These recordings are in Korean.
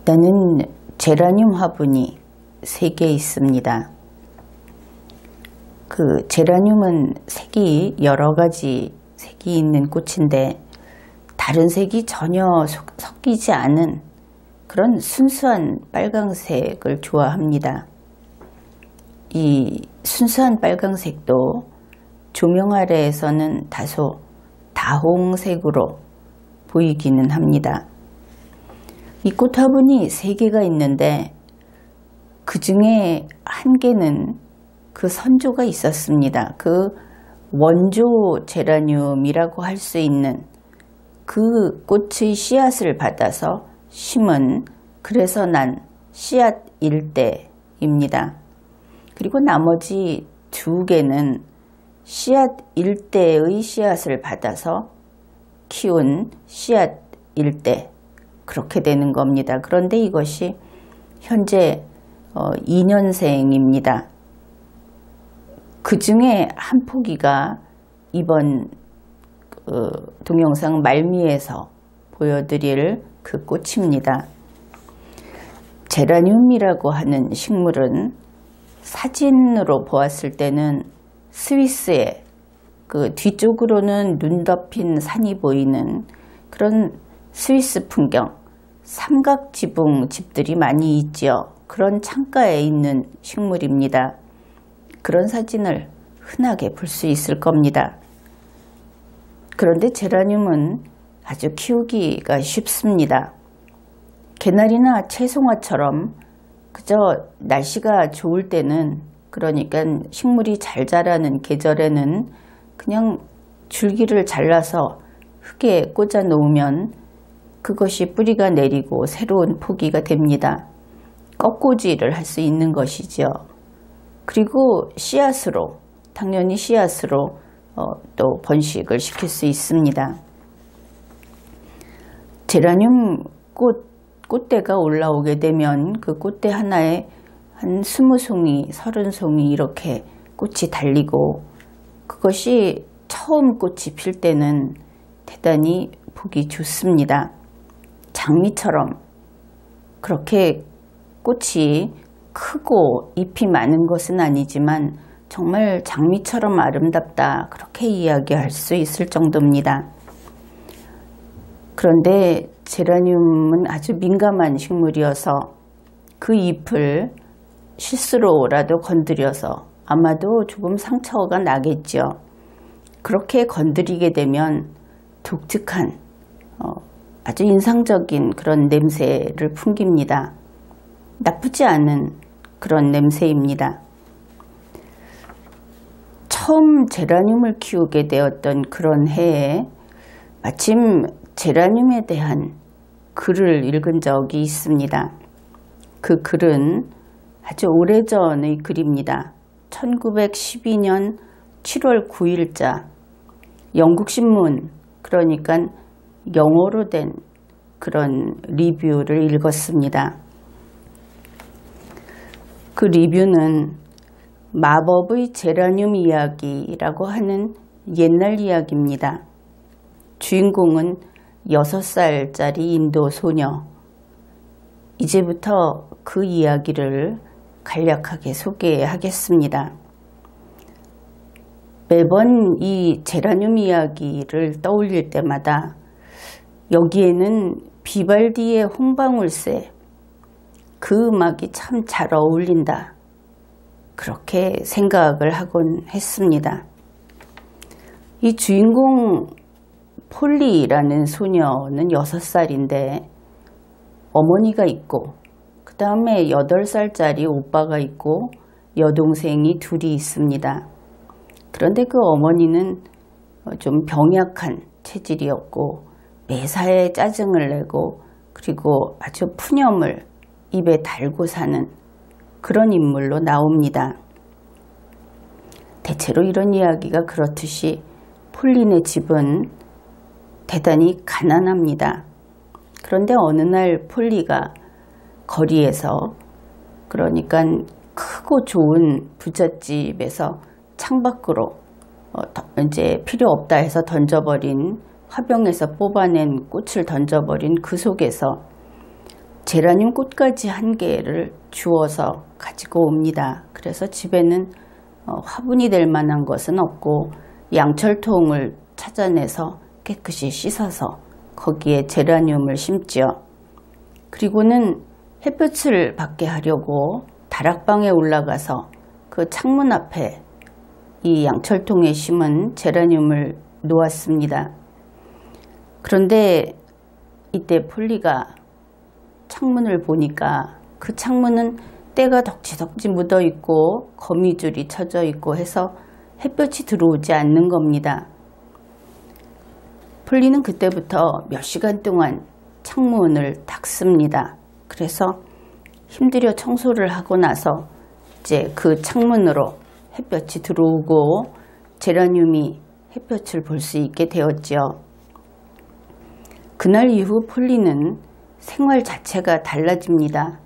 일단은 제라늄 화분이 3개 있습니다. 그 제라늄은 색이 여러 가지 색이 있는 꽃인데 다른 색이 전혀 섞이지 않은 그런 순수한 빨강색을 좋아합니다. 이 순수한 빨강색도 조명 아래에서는 다소 다홍색으로 보이기는 합니다. 이 꽃 화분이 3개가 있는데 그 중에 1개는 그 선조가 있었습니다. 그 원조 제라늄이라고 할 수 있는 그 꽃의 씨앗을 받아서 심은, 그래서 난 씨앗 일대입니다. 그리고 나머지 2개는 씨앗 일대의 씨앗을 받아서 키운 씨앗 일대, 그렇게 되는 겁니다. 그런데 이것이 현재 2년생입니다. 그 중에 한 포기가 이번 동영상 말미에서 보여드릴 그 꽃입니다. 제라늄이라고 하는 식물은 사진으로 보았을 때는 스위스의 그 뒤쪽으로는 눈 덮인 산이 보이는 그런 스위스 풍경, 삼각지붕 집들이 많이 있죠. 그런 창가에 있는 식물입니다. 그런 사진을 흔하게 볼 수 있을 겁니다. 그런데 제라늄은 아주 키우기가 쉽습니다. 개나리나 채송화처럼 그저 날씨가 좋을 때는, 그러니까 식물이 잘 자라는 계절에는 그냥 줄기를 잘라서 흙에 꽂아 놓으면 그것이 뿌리가 내리고 새로운 포기가 됩니다. 꺾꽂이를 할 수 있는 것이죠. 그리고 씨앗으로, 당연히 씨앗으로 또 번식을 시킬 수 있습니다. 제라늄 꽃대가 올라오게 되면 그 꽃대 하나에 한 20송이, 30송이 이렇게 꽃이 달리고, 그것이 처음 꽃이 필 때는 대단히 보기 좋습니다. 장미처럼 그렇게 꽃이 크고 잎이 많은 것은 아니지만 정말 장미처럼 아름답다, 그렇게 이야기할 수 있을 정도입니다. 그런데 제라늄은 아주 민감한 식물이어서 그 잎을 실수로라도 건드려서 아마도 조금 상처가 나겠죠. 그렇게 건드리게 되면 독특한 아주 인상적인 그런 냄새를 풍깁니다. 나쁘지 않은 그런 냄새입니다. 처음 제라늄을 키우게 되었던 그런 해에 마침 제라늄에 대한 글을 읽은 적이 있습니다. 그 글은 아주 오래전의 글입니다. 1912년 7월 9일자 영국신문, 그러니까 영어로 된 그런 리뷰를 읽었습니다. 그 리뷰는 마법의 제라늄 이야기라고 하는 옛날 이야기입니다. 주인공은 6살짜리 인도 소녀. 이제부터 그 이야기를 간략하게 소개하겠습니다. 매번 이 제라늄 이야기를 떠올릴 때마다 여기에는 비발디의 홍방울새, 그 음악이 참 잘 어울린다, 그렇게 생각을 하곤 했습니다. 이 주인공 폴리라는 소녀는 6살인데 어머니가 있고, 그 다음에 8살짜리 오빠가 있고 여동생이 2이 있습니다. 그런데 그 어머니는 좀 병약한 체질이었고 매사에 짜증을 내고, 그리고 아주 푸념을 입에 달고 사는 그런 인물로 나옵니다. 대체로 이런 이야기가 그렇듯이 폴린의 집은 대단히 가난합니다. 그런데 어느 날 폴리가 거리에서, 그러니까 크고 좋은 부잣집에서 창밖으로 이제 필요 없다 해서 던져버린, 화병에서 뽑아낸 꽃을 던져버린 그 속에서 제라늄 꽃가지 1개를 주워서 가지고 옵니다. 그래서 집에는 화분이 될 만한 것은 없고 양철통을 찾아내서 깨끗이 씻어서 거기에 제라늄을 심지요. 그리고는 햇볕을 받게 하려고 다락방에 올라가서 그 창문 앞에 이 양철통에 심은 제라늄을 놓았습니다. 그런데 이때 폴리가 창문을 보니까 그 창문은 때가 덕지덕지 묻어 있고 거미줄이 쳐져 있고 해서 햇볕이 들어오지 않는 겁니다. 폴리는 그때부터 몇 시간 동안 창문을 닫습니다. 그래서 힘들여 청소를 하고 나서 이제 그 창문으로 햇볕이 들어오고 제라늄이 햇볕을 볼 수 있게 되었지요. 그날 이후 폴리는 생활 자체가 달라집니다.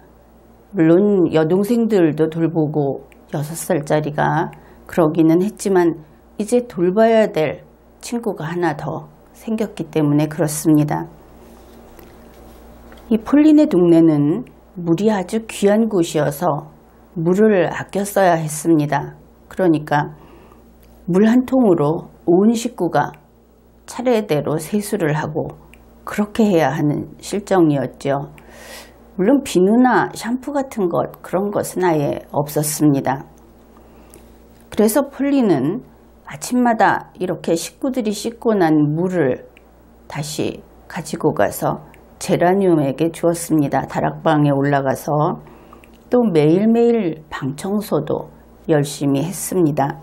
물론 여동생들도 돌보고 6살짜리가 그러기는 했지만 이제 돌봐야 될 친구가 하나 더 생겼기 때문에 그렇습니다. 이 폴리네 동네는 물이 아주 귀한 곳이어서 물을 아껴 써야 했습니다. 그러니까 물 한 통으로 온 식구가 차례대로 세수를 하고 그렇게 해야 하는 실정이었죠. 물론 비누나 샴푸 같은 것, 그런 것은 아예 없었습니다. 그래서 폴리는 아침마다 이렇게 식구들이 씻고 난 물을 다시 가지고 가서 제라늄에게 주었습니다. 다락방에 올라가서 또 매일매일 방 청소도 열심히 했습니다.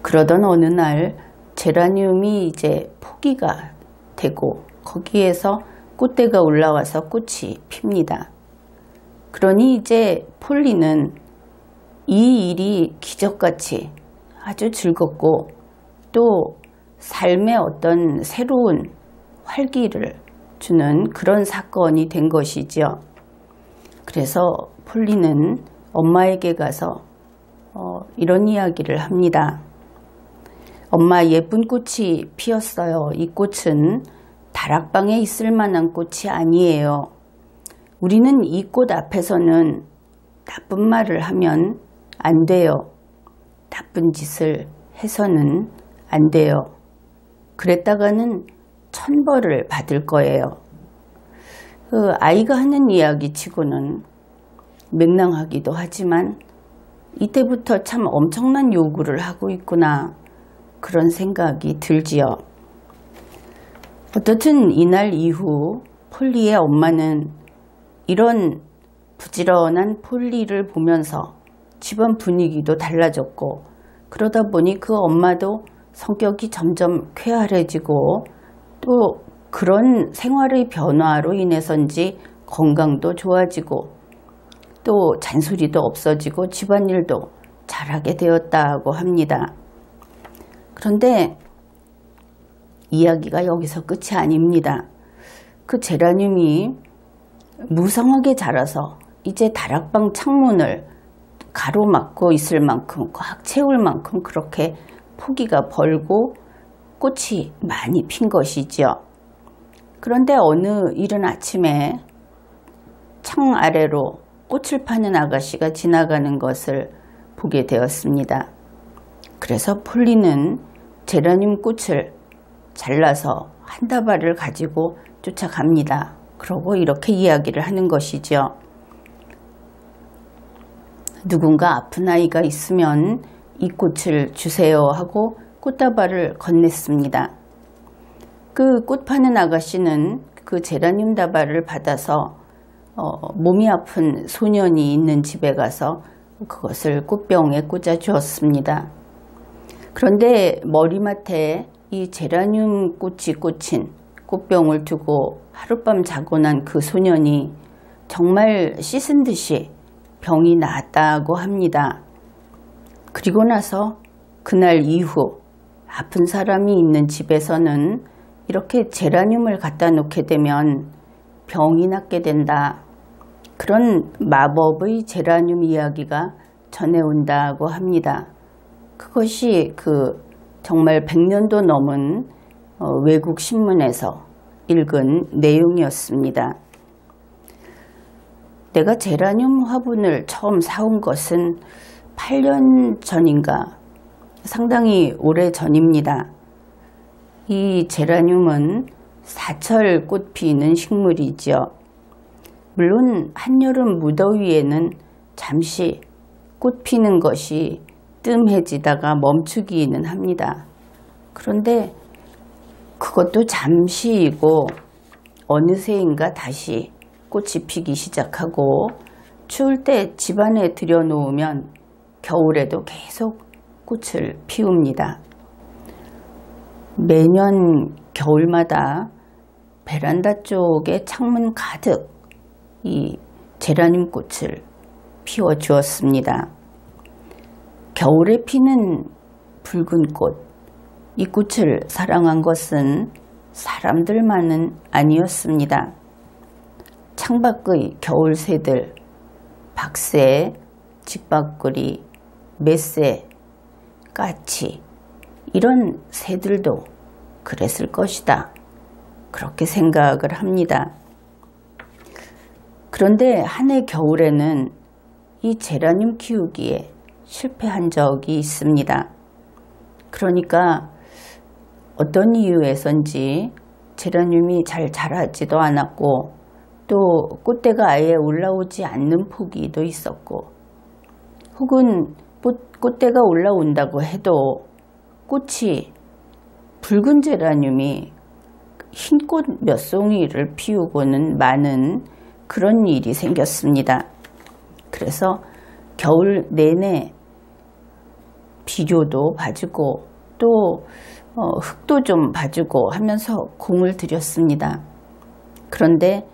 그러던 어느 날 제라늄이 이제 포기가 되고 거기에서 꽃대가 올라와서 꽃이 핍니다. 그러니 이제 폴리는 이 일이 기적같이 아주 즐겁고 또 삶의 어떤 새로운 활기를 주는 그런 사건이 된 것이죠. 그래서 폴리는 엄마에게 가서 이런 이야기를 합니다. 엄마, 예쁜 꽃이 피었어요. 이 꽃은 다락방에 있을 만한 꽃이 아니에요. 우리는 이 꽃 앞에서는 나쁜 말을 하면 안 돼요. 나쁜 짓을 해서는 안 돼요. 그랬다가는 천벌을 받을 거예요. 그 아이가 하는 이야기 치고는 맹랑하기도 하지만 이때부터 참 엄청난 요구를 하고 있구나, 그런 생각이 들지요. 어떻든 이날 이후 폴리의 엄마는 이런 부지런한 폴리를 보면서 집안 분위기도 달라졌고, 그러다 보니 그 엄마도 성격이 점점 쾌활해지고 또 그런 생활의 변화로 인해서인지 건강도 좋아지고 또 잔소리도 없어지고 집안일도 잘하게 되었다고 합니다. 그런데 이야기가 여기서 끝이 아닙니다. 그 제라늄이 무성하게 자라서 이제 다락방 창문을 가로막고 있을 만큼, 꽉 채울 만큼 그렇게 포기가 벌고 꽃이 많이 핀 것이죠. 그런데 어느 이른 아침에 창 아래로 꽃을 파는 아가씨가 지나가는 것을 보게 되었습니다. 그래서 폴리는 제라늄 꽃을 잘라서 한 다발을 가지고 쫓아갑니다. 그러고 이렇게 이야기를 하는 것이죠. 누군가 아픈 아이가 있으면 이 꽃을 주세요 하고 꽃다발을 건넸습니다. 그 꽃 파는 아가씨는 그 제라늄 다발을 받아서 몸이 아픈 소년이 있는 집에 가서 그것을 꽃병에 꽂아 주었습니다. 그런데 머리맡에 이 제라늄 꽃이 꽂힌 꽃병을 두고 하룻밤 자고 난 그 소년이 정말 씻은 듯이 병이 나았다고 합니다. 그리고 나서 그날 이후 아픈 사람이 있는 집에서는 이렇게 제라늄을 갖다 놓게 되면 병이 낫게 된다, 그런 마법의 제라늄 이야기가 전해온다고 합니다. 그것이 정말 100년도 넘은 외국 신문에서 읽은 내용이었습니다. 내가 제라늄 화분을 처음 사온 것은 8년 전인가 상당히 오래 전입니다. 이 제라늄은 사철 꽃 피는 식물이죠. 물론 한여름 무더위에는 잠시 꽃 피는 것이 뜸해지다가 멈추기는 합니다. 그런데 그것도 잠시이고 어느새인가 다시 꽃이 피기 시작하고 추울 때 집안에 들여놓으면 겨울에도 계속 꽃을 피웁니다. 매년 겨울마다 베란다 쪽에 창문 가득 이 제라늄 꽃을 피워 주었습니다. 겨울에 피는 붉은 꽃, 이 꽃을 사랑한 것은 사람들만은 아니었습니다. 창밖의 겨울 새들, 박새, 직박구리, 맷새, 까치 이런 새들도 그랬을 것이다. 그렇게 생각을 합니다. 그런데 한 해 겨울에는 이 제라늄 키우기에 실패한 적이 있습니다. 그러니까 어떤 이유에선지 제라늄이 잘 자라지도 않았고 또 꽃대가 아예 올라오지 않는 포기도 있었고 혹은 꽃대가 올라온다고 해도 꽃이 붉은 제라늄이 흰 꽃 몇 송이를 피우고는 마는 그런 일이 생겼습니다. 그래서 겨울 내내 비료도 봐주고 또 흙도 좀 봐주고 하면서 공을 들였습니다. 그런데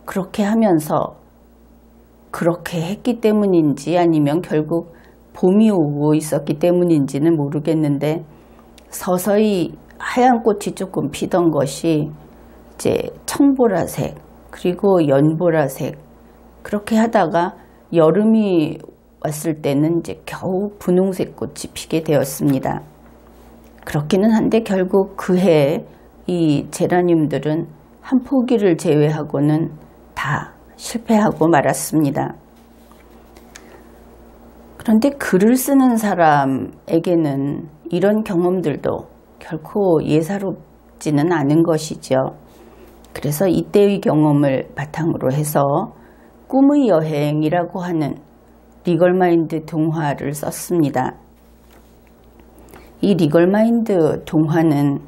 그렇게 하면서 그렇게 했기 때문인지 아니면 결국 봄이 오고 있었기 때문인지는 모르겠는데 서서히 하얀 꽃이 조금 피던 것이 이제 청보라색 그리고 연보라색 그렇게 하다가 여름이 왔을 때는 이제 겨우 분홍색 꽃이 피게 되었습니다. 그렇기는 한데 결국 그해 이 제라늄들은 한 포기를 제외하고는 다 실패하고 말았습니다. 그런데 글을 쓰는 사람에게는 이런 경험들도 결코 예사롭지는 않은 것이죠. 그래서 이때의 경험을 바탕으로 해서 꿈의 여행이라고 하는 리걸마인드 동화를 썼습니다. 이 리걸마인드 동화는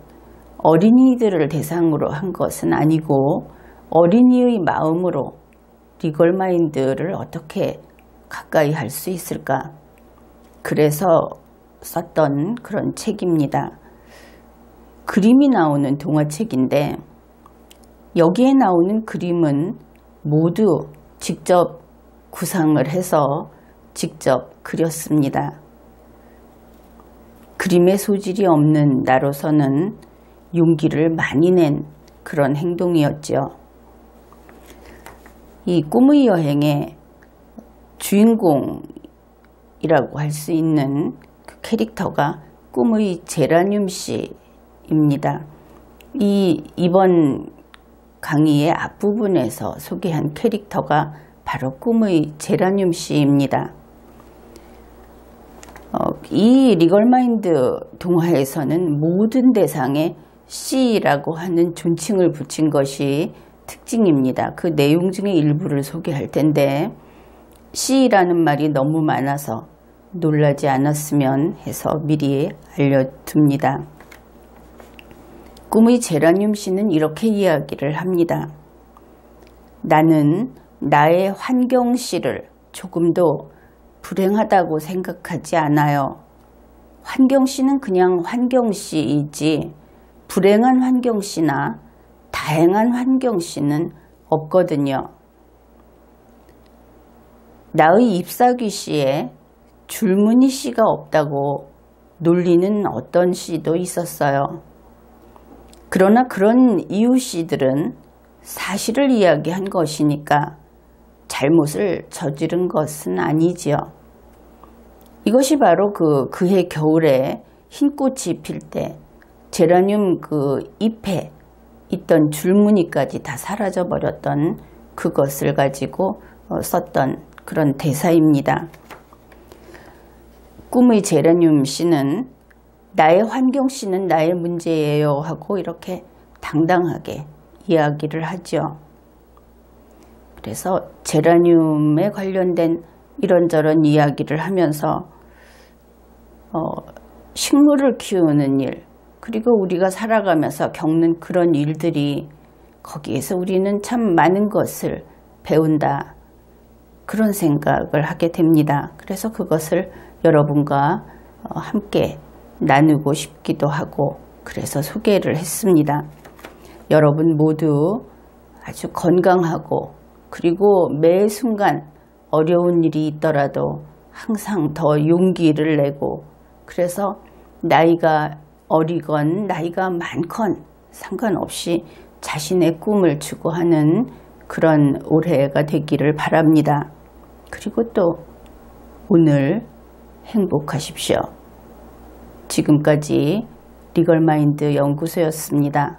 어린이들을 대상으로 한 것은 아니고 어린이의 마음으로 리걸마인드를 어떻게 가까이 할 수 있을까? 그래서 썼던 그런 책입니다. 그림이 나오는 동화책인데 여기에 나오는 그림은 모두 직접 구상을 해서 직접 그렸습니다. 그림의 소질이 없는 나로서는 용기를 많이 낸 그런 행동이었죠. 이 꿈의 여행의 주인공이라고 할 수 있는 그 캐릭터가 꿈의 제라늄 씨입니다. 이번 강의의 앞부분에서 소개한 캐릭터가 바로 꿈의 제라늄 씨입니다. 이 리걸마인드 동화에서는 모든 대상에 씨라고 하는 존칭을 붙인 것이 특징입니다. 그 내용 중에 일부를 소개할 텐데 씨라는 말이 너무 많아서 놀라지 않았으면 해서 미리 알려둡니다. 꿈의 제라늄 씨는 이렇게 이야기를 합니다. 나는 나의 환경 씨를 조금도 불행하다고 생각하지 않아요. 환경 씨는 그냥 환경 씨이지 불행한 환경 씨나 다행한 환경 씨는 없거든요. 나의 잎사귀 씨에 줄무늬 씨가 없다고 놀리는 어떤 씨도 있었어요. 그러나 그런 이유 씨들은 사실을 이야기한 것이니까 잘못을 저지른 것은 아니지요. 이것이 바로 그해 겨울에 흰 꽃이 필 때 제라늄 그 잎에 있던 줄무늬까지 다 사라져 버렸던 그것을 가지고 썼던 그런 대사입니다. 꿈의 제라늄 씨는 나의 환경 씨는 나의 문제예요 하고 이렇게 당당하게 이야기를 하죠. 그래서 제라늄에 관련된 이런저런 이야기를 하면서 식물을 키우는 일, 그리고 우리가 살아가면서 겪는 그런 일들이 거기에서 우리는 참 많은 것을 배운다. 그런 생각을 하게 됩니다. 그래서 그것을 여러분과 함께 나누고 싶기도 하고 그래서 소개를 했습니다. 여러분 모두 아주 건강하고 그리고 매 순간 어려운 일이 있더라도 항상 더 용기를 내고 그래서 나이가 어리건 나이가 많건 상관없이 자신의 꿈을 추구하는 그런 올해가 되기를 바랍니다. 그리고 또 오늘 행복하십시오. 지금까지 리걸마인드 연구소였습니다.